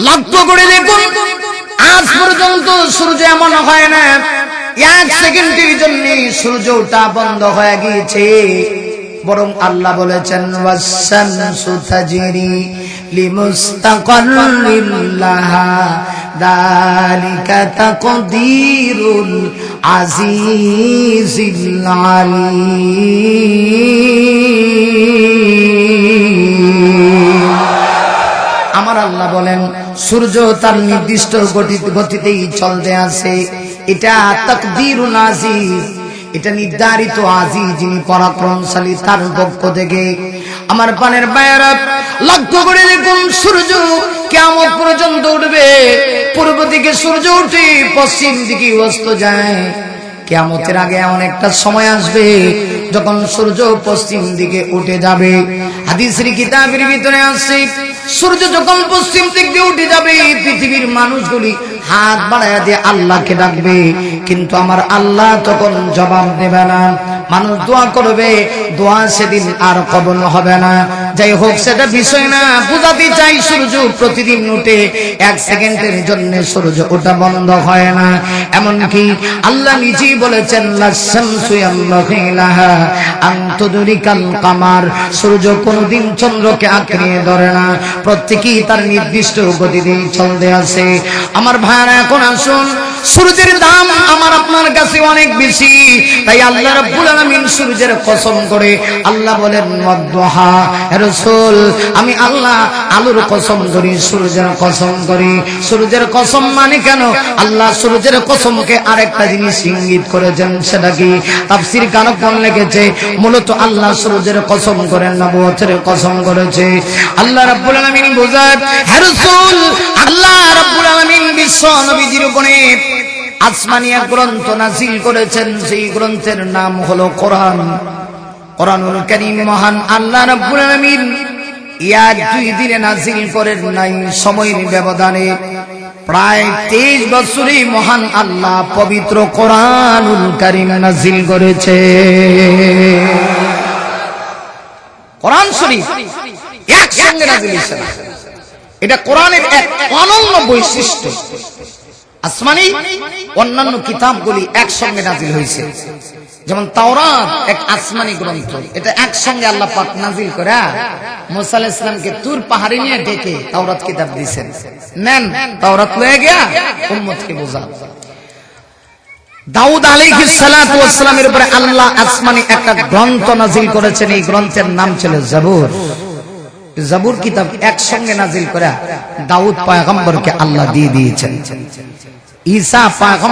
লক্ষ্য করে দেখুন, আজ পর্যন্ত সূর্য এমন হয় না এক সেকেন্ডের জন্য সূর্য ওঠা বন্ধ হয়ে গিয়েছে, বরং আল্লাহ বলেছেন ওয়াশ-শামসু তাজরি লিমুস্তাকাররিন লাহা যালিকা তাকদীরুল আজিজিল আলীম। আমার আল্লাহ বলেন সূর্য তার নির্দিষ্ট গতিতেই চলতে আছে, এটা তাকদীরুল আজিজ, এটা নির্ধারিত আজিজ যিনি পরাক্রমশালী তার পক্ষ থেকে। আমার পানের ভাইয়েরা লক্ষ্য করে দেখুন, সূর্য কিয়ামত পর্যন্ত উঠবে, পূর্ব দিকে সূর্য উঠে পশ্চিম দিকে অস্ত যায়। কিয়ামতের আগে এমন একটা সময় আসবে যখন সূর্য পশ্চিম দিকে উঠে যাবে। হাদিসের কিতাবের ভিতরে আছে, সূর্য যখন পশ্চিম দিক দিয়ে উঠে যাবে, পৃথিবীর মানুষগুলি হাত বাড়ায় দিয়ে আল্লাহকে ডাকবে, কিন্তু আমার আল্লাহ তখন জবাব দেবে না। মানুষ দোয়া করবে, দোয়া সেদিন আর কবুল হবে না। যাই হোক, সেটা বিষয় না, বুঝাতে চাই সূর্য প্রতিদিন উঠে, এক সেকেন্ডের জন্য সূর্য ওঠা বন্ধ হয় না। এমনকি আল্লাহ নিজেই বলেছেন লাশ-শামসু ইয়ানবাগি লাহা আন তুদরিকাল কামার, সূর্য কোনদিন চন্দ্রকে আঁকড়ে ধরে না, প্রত্যেকই তার নির্দিষ্ট গতিতে চলতে আছে। আমার ভাইরা, এখন আসুন, সূর্যের দাম আমার আপনার কাছে অনেক বেশি, তাই আল্লাহ রাব্বুল আলামিন সূর্যের কসম করে আল্লাহ বলেন ওয়াদ-দুহা, হে রাসূল আমি আল্লাহ আলোর কসম করি, সূর্যের কসম করি। সূর্যের কসম মানে কেন? আল্লাহ সূর্যের কসমকে আরেকটা জিনিস ইঙ্গিত করেছেন, সেটা কি? তাফসীর কানকন লিখেছে, মূলত আল্লাহ সূর্যের কসম করেন না, নবুয়তের কসম করেছে। আল্লাহ রাব্বুল আলামিন বোঝায়, হে রাসূল আল্লাহ রাব্বুল আলামিন বিশ্ব নবীজির উপরে আসমানি এক গ্রন্থ নাযিল করেছেন, সেই গ্রন্থের নাম হলো কোরআন। কোরআনুল কারীম মহান আল্লাহ রাব্বুল আলামিন ইয়ার 2 দিনে নাযিল করেন নাই, সময়ের ব্যবধানে প্রায় 23 বছরে মহান আল্লাহ পবিত্র কোরআনুল কারীম নাযিল করেছে। কোরআন শরীফ একসঙ্গে নাযিল হয়েছে, এটা কোরআনের এক অনন্য বৈশিষ্ট্য। আসমানি অন্যান্য কিতাবগুলি একসঙ্গে নাযিল হয়েছে, যেমন তাওরাত এক আসমানি গ্রন্থ, এটা একসঙ্গে আল্লাহ পাক নাযিল করে মুসা আলাইহিস সালামকে তুর পাহাড়ে নিয়ে ডেকে তাওরাত কিতাব দিয়েছেন, নেন তাওরাত লয়ে গিয়া উম্মতকে বোঝান। দাউদ আলাইহিস সালাতু ওয়াস সালামের উপরে আল্লাহ আসমানি একটা গ্রন্থ নাযিল করেছেন, এই গ্রন্থের নাম ছিল জাবুর। জাবুর কিতাব একসঙ্গে নাযিল করে দাউদ পয়গম্বরকে আল্লাহ দিয়ে দিয়েছেন। ঈসা পয়গম্বর